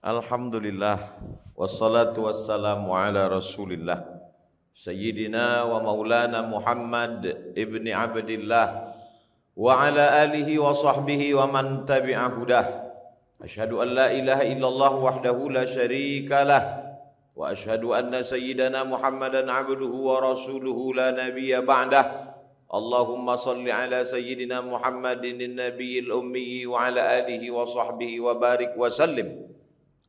Alhamdulillah wassalatu wassalamu ala Rasulillah Sayyidina wa maulana Muhammad ibni Abdillah wa ala alihi wa sahbihi wa man tabi'a hudah. Asyhadu an la ilaha illallah wahdahu la syarika lah wa asyhadu anna sayyidana Muhammadan abduhu wa rasuluhu la nabiyya ba'dah. Allahumma salli ala sayyidina Muhammadin nabiyil ummi wa ala alihi wa sahbihi wa barik wa sallim.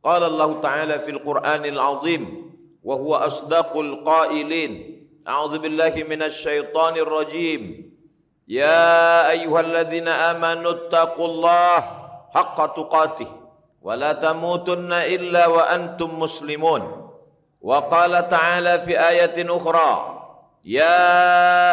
Qala Allah Ta'ala fil Qur'anil Azim wa huwa asdaqul qailin. A'udzu billahi minasy syaithanir rajim. Ya ayyuhalladzina amanu taqullaha haqqa tuqatih wa la tamutunna illa wa antum muslimun. Wa qala ta'ala fi ayatin ukhra. Ya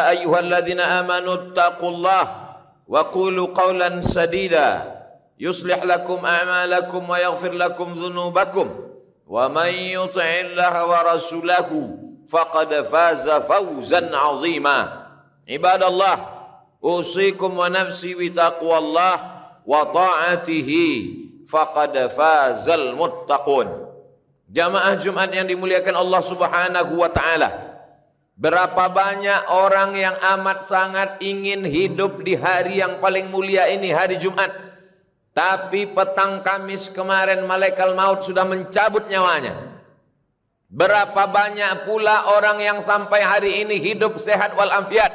ayyuhalladzina amanu taqullaha wa qulu qawlan sadida. Yuslih lakum a'malakum wa yaghfir lakum dhunubakum wa man yuti'illaha wa rasulahu faqad faza fawzan 'azima. Ibadallah, usikum wa nafsi bi taqwallah wa ta'atihi faqad fazal muttaqun. Jamaah Jumat yang dimuliakan Allah Subhanahu wa taala. Berapa banyak orang yang amat sangat ingin hidup di hari yang paling mulia ini, hari Jumat. Tapi petang Kamis kemarin malaikat maut sudah mencabut nyawanya. Berapa banyak pula orang yang sampai hari ini hidup sehat walafiat,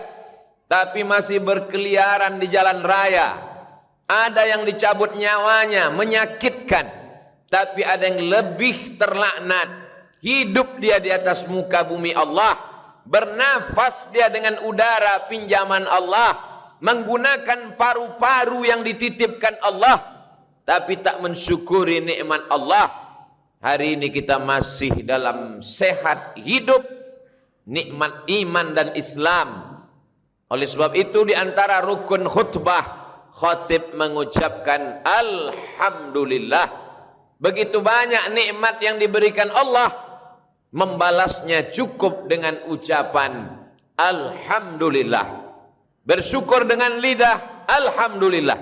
tapi masih berkeliaran di jalan raya. Ada yang dicabut nyawanya, menyakitkan. Tapi ada yang lebih terlaknat. Hidup dia di atas muka bumi Allah. Bernafas dia dengan udara pinjaman Allah. Menggunakan paru-paru yang dititipkan Allah, tapi tak mensyukuri nikmat Allah. Hari ini kita masih dalam sehat hidup, nikmat iman dan Islam. Oleh sebab itu di antara rukun khutbah, khatib mengucapkan Alhamdulillah. Begitu banyak nikmat yang diberikan Allah, membalasnya cukup dengan ucapan Alhamdulillah. Bersyukur dengan lidah, Alhamdulillah.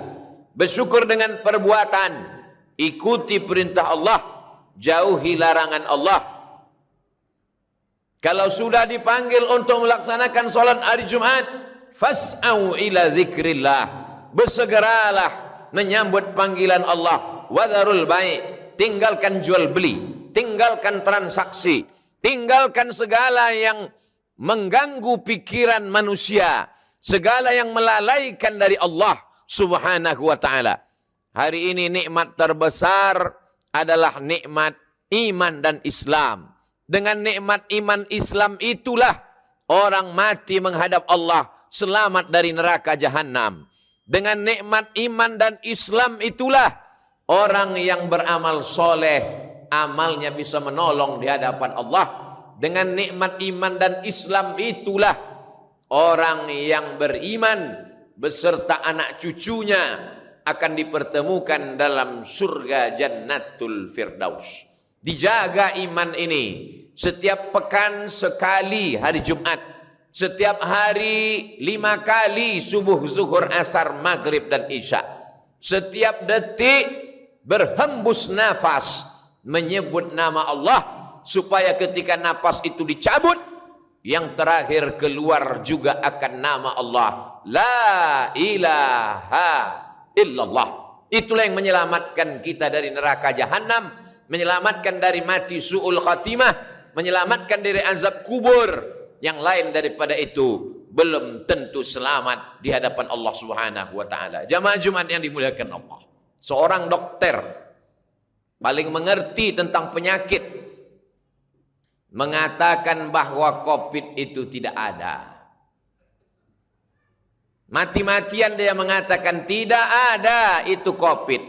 Bersyukur dengan perbuatan, ikuti perintah Allah, jauhi larangan Allah. Kalau sudah dipanggil untuk melaksanakan solat hari Jumat, fas'au ila zikrillah. Bersegeralah menyambut panggilan Allah. Wadharul bai', tinggalkan jual beli, tinggalkan transaksi, tinggalkan segala yang mengganggu pikiran manusia, segala yang melalaikan dari Allah Subhanahu wa ta'ala. Hari ini nikmat terbesar adalah nikmat iman dan Islam. Dengan nikmat iman Islam itulah orang mati menghadap Allah selamat dari neraka jahanam. Dengan nikmat iman dan Islam itulah orang yang beramal soleh, amalnya bisa menolong di hadapan Allah. Dengan nikmat iman dan Islam itulah orang yang beriman beserta anak cucunya akan dipertemukan dalam surga Jannatul Firdaus. Dijaga iman ini. Setiap pekan sekali hari Jumat. Setiap hari 5 kali subuh, zuhur, asar, maghrib dan isya. Setiap detik berhembus nafas menyebut nama Allah, supaya ketika nafas itu dicabut, yang terakhir keluar juga akan nama Allah. La ilaha illallah. Itulah yang menyelamatkan kita dari neraka jahanam, menyelamatkan dari mati su'ul khatimah, menyelamatkan dari azab kubur. Yang lain daripada itu belum tentu selamat di hadapan Allah Subhanahu wa taala. Jamaah Jumat yang dimuliakan Allah. Seorang dokter paling mengerti tentang penyakit mengatakan bahwa COVID itu tidak ada. Mati-matian dia mengatakan tidak ada itu COVID.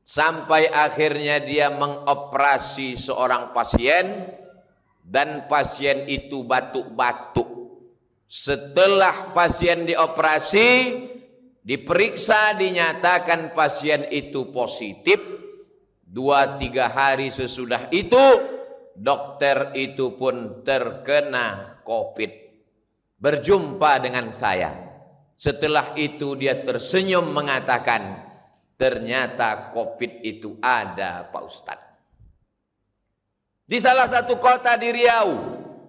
Sampai akhirnya dia mengoperasi seorang pasien dan pasien itu batuk-batuk. Setelah pasien dioperasi, diperiksa, dinyatakan pasien itu positif. 2-3 hari sesudah itu dokter itu pun terkena COVID. Berjumpa dengan saya. Setelah itu dia tersenyum mengatakan, ternyata COVID itu ada Pak Ustadz. Di salah satu kota di Riau,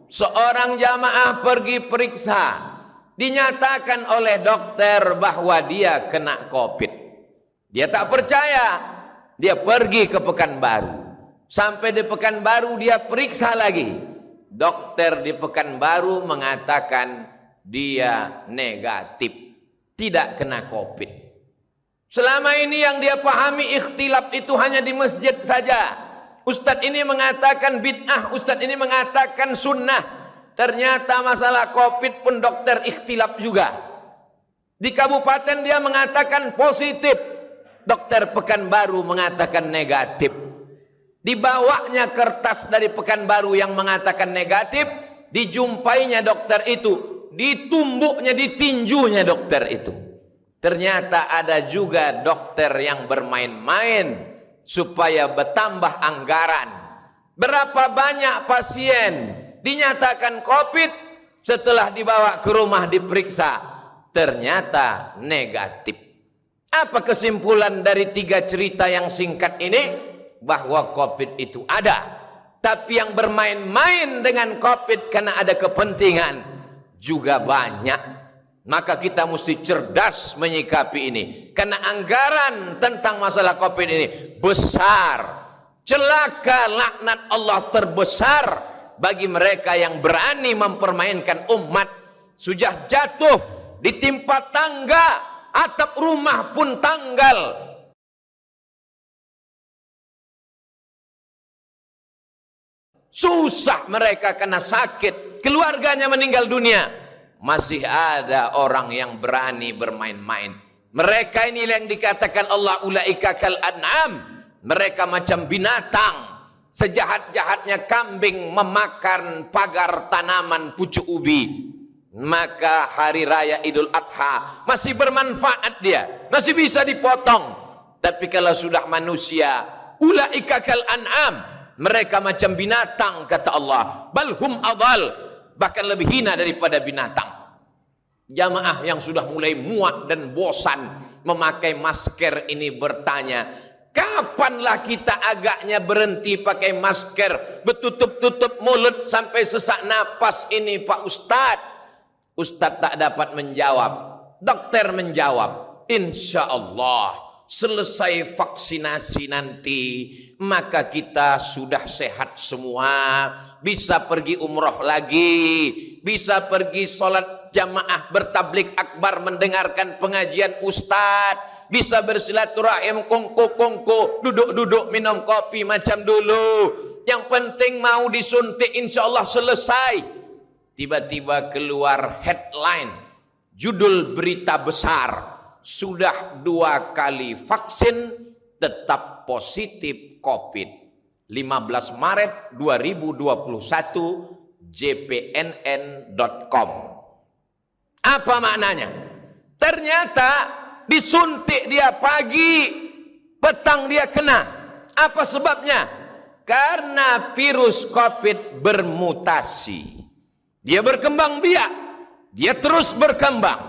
seorang jamaah pergi periksa, dinyatakan oleh dokter bahwa dia kena COVID. Dia tak percaya, dia pergi ke Pekanbaru. Sampai di Pekanbaru dia periksa lagi. Dokter di Pekanbaru mengatakan dia negatif, tidak kena COVID. Selama ini yang dia pahami ikhtilaf itu hanya di masjid saja. Ustadz ini mengatakan bid'ah, ustadz ini mengatakan sunnah. Ternyata masalah COVID pun dokter ikhtilaf juga. Di kabupaten dia mengatakan positif, dokter Pekanbaru mengatakan negatif. Dibawanya kertas dari Pekanbaru yang mengatakan negatif, dijumpainya dokter itu, ditumbuknya, ditinjunya dokter itu. Ternyata ada juga dokter yang bermain-main supaya bertambah anggaran. Berapa banyak pasien dinyatakan COVID, setelah dibawa ke rumah diperiksa, ternyata negatif. Apa kesimpulan dari 3 cerita yang singkat ini? Bahwa COVID itu ada, tapi yang bermain-main dengan COVID karena ada kepentingan juga banyak. Maka kita mesti cerdas menyikapi ini, karena anggaran tentang masalah COVID ini besar. Celaka, laknat Allah terbesar bagi mereka yang berani mempermainkan umat. Sudah jatuh, ditimpa tangga, atap rumah pun tanggal. Susah mereka kena sakit, keluarganya meninggal dunia. Masih ada orang yang berani bermain-main. Mereka ini yang dikatakan Allah ulaika kal an'am. Mereka macam binatang. Sejahat-jahatnya kambing memakan pagar tanaman pucuk ubi. Maka hari raya Idul Adha masih bermanfaat dia, masih bisa dipotong. Tapi kalau sudah manusia, ulaika kal an'am, mereka macam binatang, kata Allah. Balhum adhal, bahkan lebih hina daripada binatang. Jamaah yang sudah mulai muak dan bosan memakai masker ini bertanya, kapanlah kita agaknya berhenti pakai masker, bertutup-tutup mulut sampai sesak napas ini Pak Ustadz? Ustadz tak dapat menjawab. Dokter menjawab, insya Allah selesai vaksinasi nanti, maka kita sudah sehat semua, bisa pergi umroh lagi, bisa pergi sholat jamaah bertablik akbar mendengarkan pengajian ustadz, bisa bersilaturahim kongko-kongko, duduk-duduk minum kopi macam dulu. Yang penting mau disuntik, insya Allah selesai. Tiba-tiba keluar headline, judul berita besar, sudah 2 kali vaksin tetap positif COVID. 15 Maret 2021, jpnn.com. Apa maknanya? Ternyata disuntik dia pagi, petang dia kena. Apa sebabnya? Karena virus COVID bermutasi. Dia berkembang biak, dia terus berkembang,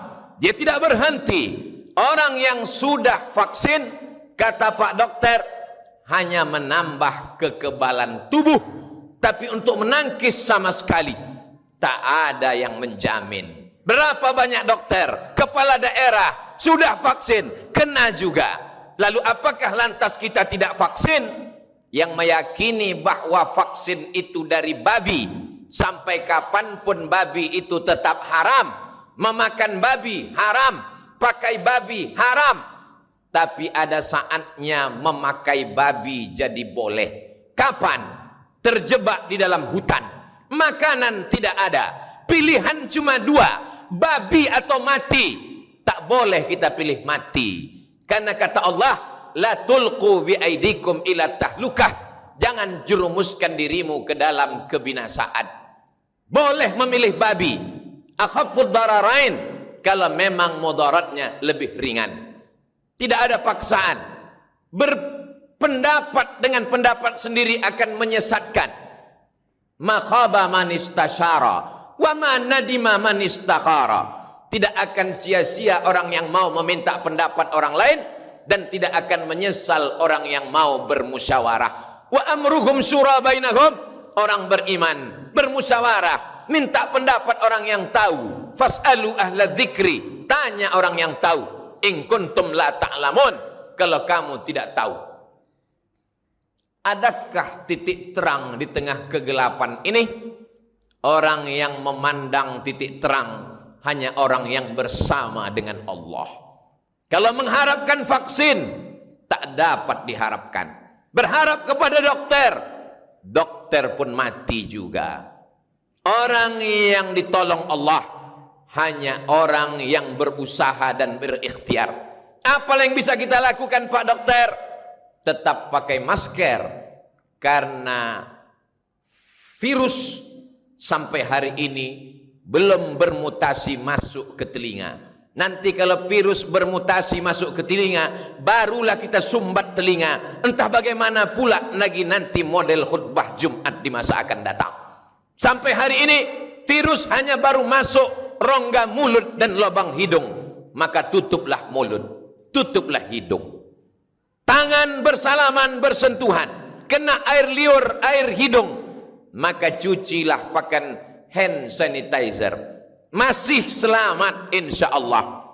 dia tidak berhenti. Orang yang sudah vaksin, kata Pak Dokter, hanya menambah kekebalan tubuh, tapi untuk menangkis sama sekali tak ada yang menjamin. Berapa banyak dokter, kepala daerah sudah vaksin, kena juga. Lalu apakah lantas kita tidak vaksin? Yang meyakini bahwa vaksin itu dari babi, sampai kapanpun babi itu tetap haram. Memakan babi haram, pakai babi haram. Tapi ada saatnya memakai babi jadi boleh. Kapan? Terjebak di dalam hutan, makanan tidak ada, pilihan cuma 2, babi atau mati. Tak boleh kita pilih mati, karena kata Allah, la tulqu bi aidikum ila tahlukah, jangan jerumuskan dirimu ke dalam kebinasaan. Boleh memilih babi, akhaffud dararain, kalau memang mudaratnya lebih ringan. Tidak ada paksaan. Berpendapat dengan pendapat sendiri akan menyesatkan. Maqaba man istasyara wa ma nadima man istakhara. Tidak akan sia-sia orang yang mau meminta pendapat orang lain, dan tidak akan menyesal orang yang mau bermusyawarah. Wa amruhum syura bainahum, orang beriman, bermusyawarah, minta pendapat orang yang tahu. Fas'alu ahla dzikri, tanya orang yang tahu. In kuntum la ta'lamun, kalau kamu tidak tahu. Adakah titik terang di tengah kegelapan ini? Orang yang memandang titik terang hanya orang yang bersama dengan Allah. Kalau mengharapkan vaksin, tak dapat diharapkan. Berharap kepada dokter, dokter pun mati juga. Orang yang ditolong Allah hanya orang yang berusaha dan berikhtiar. Apa yang bisa kita lakukan, Pak Dokter? Tetap pakai masker, karena virus sampai hari ini belum bermutasi masuk ke telinga. Nanti kalau virus bermutasi masuk ke telinga, barulah kita sumbat telinga. Entah bagaimana pula lagi nanti model khutbah Jumat di masa akan datang. Sampai hari ini virus hanya baru masuk rongga mulut dan lubang hidung. Maka tutuplah mulut, tutuplah hidung. Tangan bersalaman bersentuhan, kena air liur, air hidung, maka cucilah pakai hand sanitizer. Masih selamat insya Allah.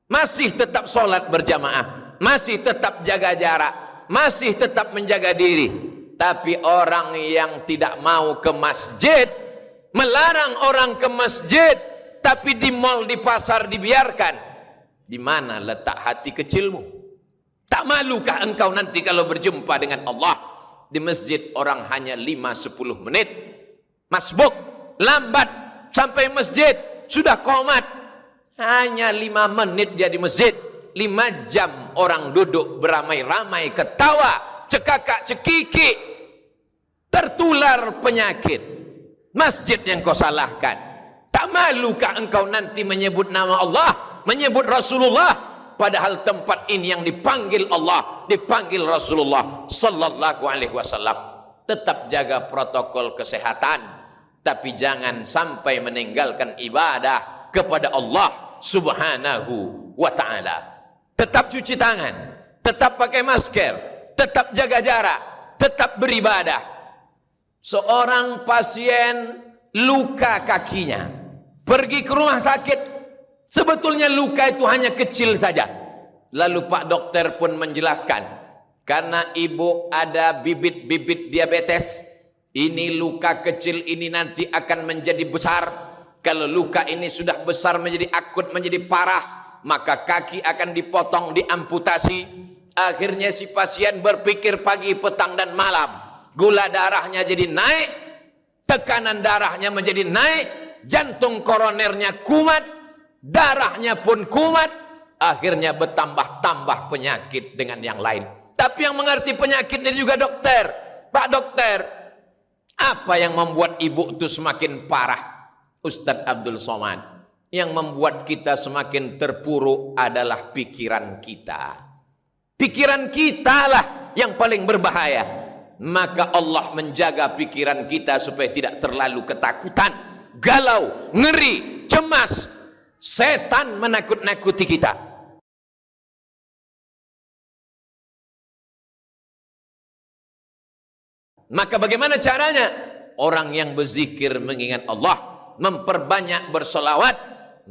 Masih tetap sholat berjamaah, masih tetap jaga jarak, masih tetap menjaga diri. Tapi orang yang tidak mau ke masjid, melarang orang ke masjid, tapi di mal, di pasar dibiarkan. Di mana letak hati kecilmu? Tak malukah engkau nanti kalau berjumpa dengan Allah? Di masjid orang hanya 5-10 menit. Masbuk, lambat sampai masjid, sudah qomat. Hanya 5 menit dia di masjid. 5 jam orang duduk beramai-ramai, ketawa, cekakak cekiki, tertular penyakit. Masjid yang kau salahkan. Tak malukah engkau nanti menyebut nama Allah, menyebut Rasulullah, padahal tempat ini yang dipanggil Allah, dipanggil Rasulullah sallallahu alaihi wasallam. Tetap jaga protokol kesehatan, tapi jangan sampai meninggalkan ibadah kepada Allah subhanahu wa ta'ala. Tetap cuci tangan, tetap pakai masker, tetap jaga jarak, tetap beribadah. Seorang pasien luka kakinya, pergi ke rumah sakit. Sebetulnya luka itu hanya kecil saja. Lalu Pak Dokter pun menjelaskan, karena ibu ada bibit-bibit diabetes, ini luka kecil ini nanti akan menjadi besar. Kalau luka ini sudah besar menjadi akut, menjadi parah, maka kaki akan dipotong, diamputasi. Akhirnya si pasien berpikir pagi, petang dan malam. Gula darahnya jadi naik, tekanan darahnya menjadi naik, jantung koronernya kumat, darahnya pun kumat, akhirnya bertambah-tambah penyakit dengan yang lain. Tapi yang mengerti penyakit ini juga dokter. Pak Dokter, apa yang membuat ibu itu semakin parah? Ustadz Abdul Somad, yang membuat kita semakin terpuruk adalah pikiran kita. Pikiran kita lah yang paling berbahaya. Maka Allah menjaga pikiran kita supaya tidak terlalu ketakutan, galau, ngeri, cemas. Setan menakut-nakuti kita. Maka bagaimana caranya? Orang yang berzikir mengingat Allah, memperbanyak bersolawat,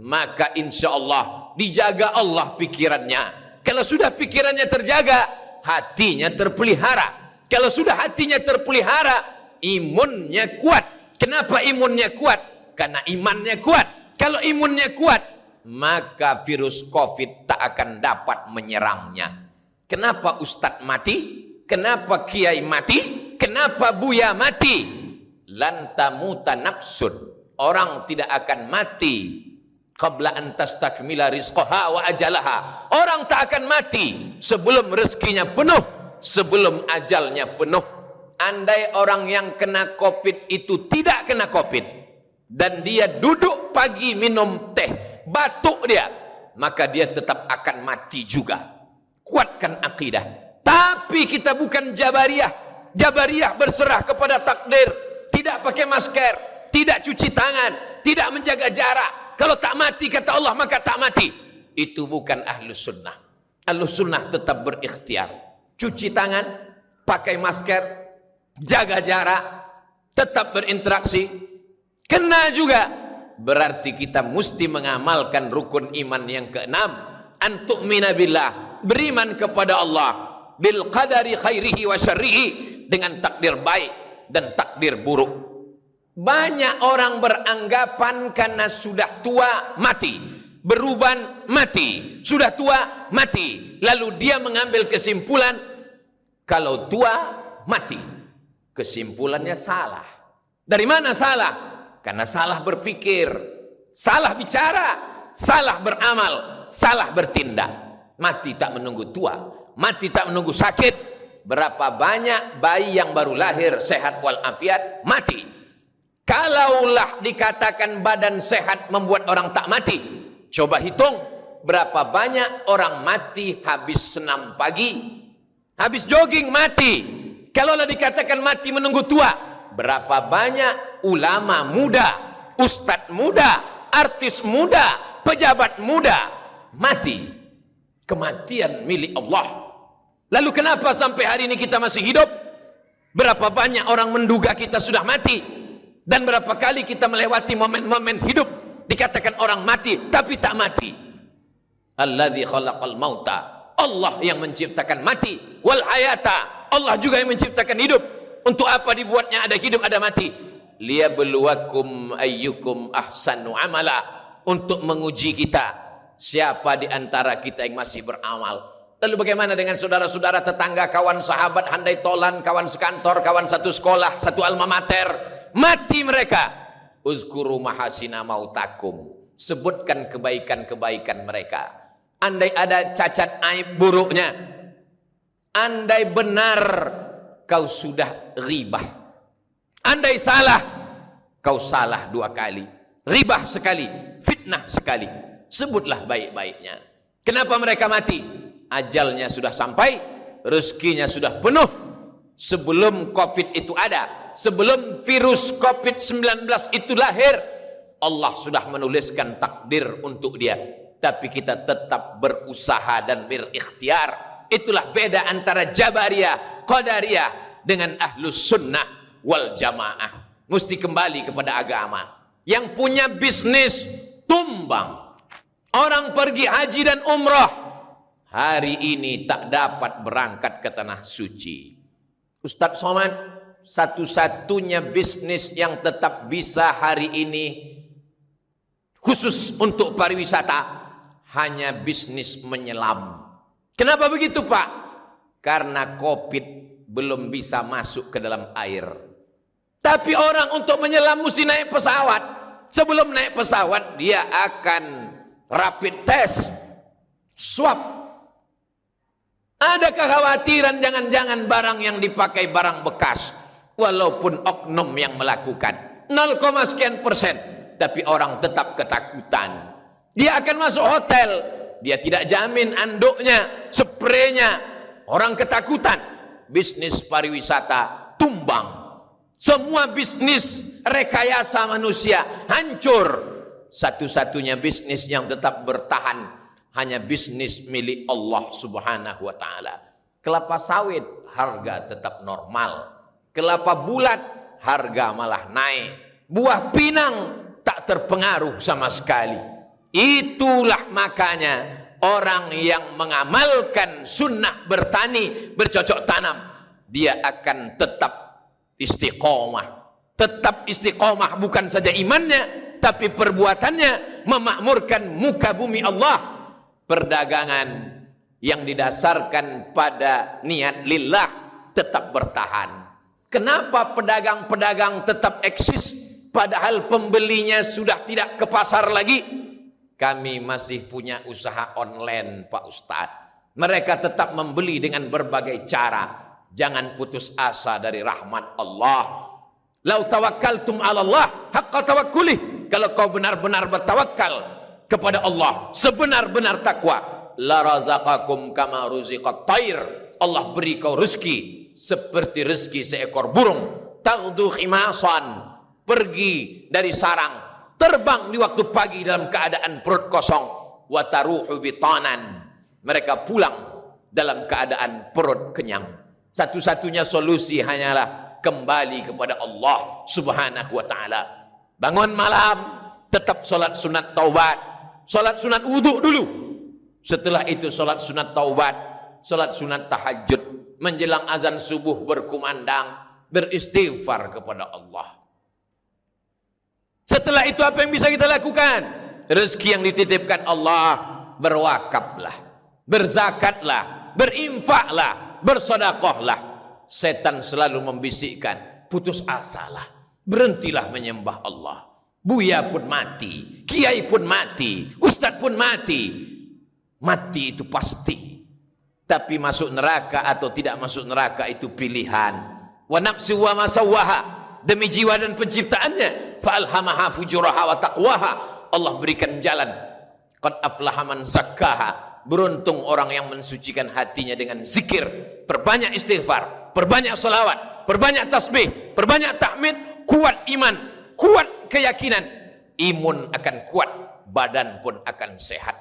maka insya Allah dijaga Allah pikirannya. Kalau sudah pikirannya terjaga, hatinya terpelihara. Kalau sudah hatinya terpelihara, imunnya kuat. Kenapa imunnya kuat? Karena imannya kuat. Kalau imunnya kuat, maka virus COVID tak akan dapat menyerangnya. Kenapa Ustadz mati? Kenapa Kiai mati? Kenapa Buya mati? Lan tamuta nafsun. Orang tidak akan mati qabla an tastakmila rizqaha wa ajalaha. Orang tak akan mati sebelum rezekinya penuh, sebelum ajalnya penuh. Andai orang yang kena COVID itu tidak kena COVID, dan dia duduk pagi minum teh, batuk dia, maka dia tetap akan mati juga. Kuatkan akidah. Tapi kita bukan Jabariyah. Jabariyah berserah kepada takdir, tidak pakai masker, tidak cuci tangan, tidak menjaga jarak. Kalau tak mati kata Allah maka tak mati. Itu bukan Ahlus Sunnah. Ahlus Sunnah tetap berikhtiar. Cuci tangan, pakai masker, jaga jarak, tetap berinteraksi, kena juga. Berarti kita mesti mengamalkan rukun iman yang keenam, an tu'mina billah, beriman kepada Allah, bil qadari khairihi wa syarrihi, dengan takdir baik dan takdir buruk. Banyak orang beranggapan karena sudah tua mati, beruban mati, sudah tua mati, lalu dia mengambil kesimpulan kalau tua mati. Kesimpulannya salah. Dari mana salah? Karena salah berpikir, salah bicara, salah beramal, salah bertindak. Mati tak menunggu tua, mati tak menunggu sakit. Berapa banyak bayi yang baru lahir sehat walafiat mati. Kalaulah dikatakan badan sehat membuat orang tak mati, coba hitung berapa banyak orang mati habis senam pagi, habis jogging mati. Kalaulah dikatakan mati menunggu tua, berapa banyak ulama muda, ustadz muda, artis muda, pejabat muda mati. Kematian milik Allah. Lalu kenapa sampai hari ini kita masih hidup? Berapa banyak orang menduga kita sudah mati, dan berapa kali kita melewati momen-momen hidup dikatakan orang mati tapi tak mati. Alladzi khalaqal mauta, Allah yang menciptakan mati, wal hayata, Allah juga yang menciptakan hidup. Untuk apa dibuatnya ada hidup ada mati? Liyabluwakum ayyukum ahsanu amala, untuk menguji kita siapa di antara kita yang masih beramal. Lalu bagaimana dengan saudara-saudara, tetangga, kawan, sahabat, handai tolan, kawan sekantor, kawan satu sekolah, satu alma mater, mati mereka. Uzkuru mahasina mautakum, sebutkan kebaikan-kebaikan mereka. Andai ada cacat aib buruknya, andai benar kau sudah ribah, andai salah kau salah 2 kali, ribah sekali, fitnah sekali, sebutlah baik-baiknya. Kenapa mereka mati? Ajalnya sudah sampai, rezekinya sudah penuh. Sebelum COVID itu ada, sebelum virus COVID-19 itu lahir, Allah sudah menuliskan takdir untuk dia. Tapi kita tetap berusaha dan berikhtiar. Itulah beda antara Jabariyah, Qadariyah dengan Ahlus Sunnah wal Jamaah. Mesti kembali kepada agama. Yang punya bisnis tumbang. Orang pergi haji dan umrah, hari ini tak dapat berangkat ke tanah suci. Ustadz Somad, satu-satunya bisnis yang tetap bisa hari ini khusus untuk pariwisata hanya bisnis menyelam. Kenapa begitu Pak? Karena COVID belum bisa masuk ke dalam air. Tapi orang untuk menyelam mesti naik pesawat. Sebelum naik pesawat dia akan rapid test, swab. Ada kekhawatiran jangan-jangan barang yang dipakai barang bekas, walaupun oknum yang melakukan 0, sekian persen, tapi orang tetap ketakutan. Dia akan masuk hotel, dia tidak jamin anduknya, spraynya, orang ketakutan. Bisnis pariwisata tumbang. Semua bisnis rekayasa manusia hancur. Satu-satunya bisnis yang tetap bertahan hanya bisnis milik Allah Subhanahu wa taala. Kelapa sawit harga tetap normal. Kelapa bulat harga malah naik. Buah pinang tak terpengaruh sama sekali. Itulah makanya orang yang mengamalkan sunnah bertani, bercocok tanam, dia akan tetap istiqomah. Tetap istiqomah bukan saja imannya, tapi perbuatannya memakmurkan muka bumi Allah. Perdagangan yang didasarkan pada niat lillah tetap bertahan. Kenapa pedagang-pedagang tetap eksis padahal pembelinya sudah tidak ke pasar lagi? Kami masih punya usaha online Pak Ustadz. Mereka tetap membeli dengan berbagai cara. Jangan putus asa dari rahmat Allah. Lau tawakkaltum 'ala Allah haqqa tawakkulih. Kalau kau benar-benar bertawakal kepada Allah sebenar-benar takwa, la razaqakum kama ruziqat thair. Allah beri kau rezeki seperti rezeki seekor burung. Taghdu khimasan, pergi dari sarang, terbang di waktu pagi dalam keadaan perut kosong. Wa taruhu bitanan, mereka pulang dalam keadaan perut kenyang. Satu-satunya solusi hanyalah kembali kepada Allah Subhanahu wa taala. Bangun malam, tetap salat sunat taubat, salat sunat wudu dulu. Setelah itu salat sunat taubat, salat sunat tahajud, menjelang azan subuh berkumandang, beristighfar kepada Allah. Setelah itu apa yang bisa kita lakukan? Rezeki yang dititipkan Allah, berwakaflah, berzakatlah, berinfaklah, bersedekahlah. Setan selalu membisikkan, putus asalah, berhentilah menyembah Allah. Buya pun mati, kiai pun mati, ustaz pun mati. Mati itu pasti. Tapi masuk neraka atau tidak masuk neraka itu pilihan. Wa nafsi wa ma sawwaha, demi jiwa dan penciptaannya, fa alhamaha fujuraha wa taqwaha. Allah berikan jalan. Qad aflaha man zakkaha. Beruntung orang yang mensucikan hatinya dengan zikir, perbanyak istighfar, perbanyak salawat, perbanyak tasbih, perbanyak tahmid, kuat iman, kuat keyakinan. Imun akan kuat, badan pun akan sehat.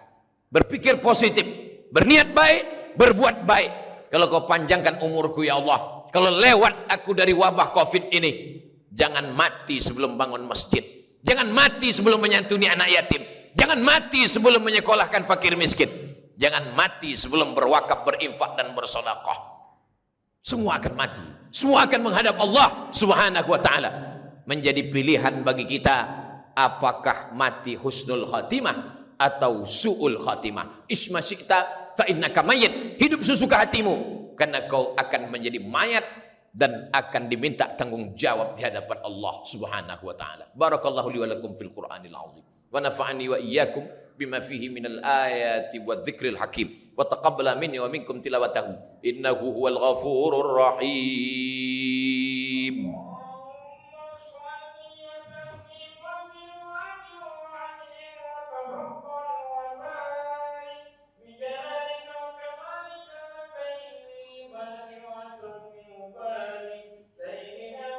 Berpikir positif, berniat baik, berbuat baik. Kalau kau panjangkan umurku ya Allah, kalau lewat aku dari wabah Covid ini, jangan mati sebelum bangun masjid, jangan mati sebelum menyantuni anak yatim, jangan mati sebelum menyekolahkan fakir miskin, jangan mati sebelum berwakaf, berinfak dan bersedekah. Semua akan mati, semua akan menghadap Allah Subhanahu wa taala. Menjadi pilihan bagi kita, apakah mati husnul khatimah atau su'ul khatimah. Isma syi'ta fa innaka mayyit. Hidup sesuka hatimu, karena kau akan menjadi mayat dan akan diminta tanggung jawab di hadapan Allah Subhanahu wa taala. Barakallahu li wa lakum fil Qur'anil azim. Wa nafa'ani wa iyyakum bima fihi minal ayati wadh-dhikril hakim. Wa taqabbala minni wa minkum tilawatahu. Innahu huwal ghafurur rahim.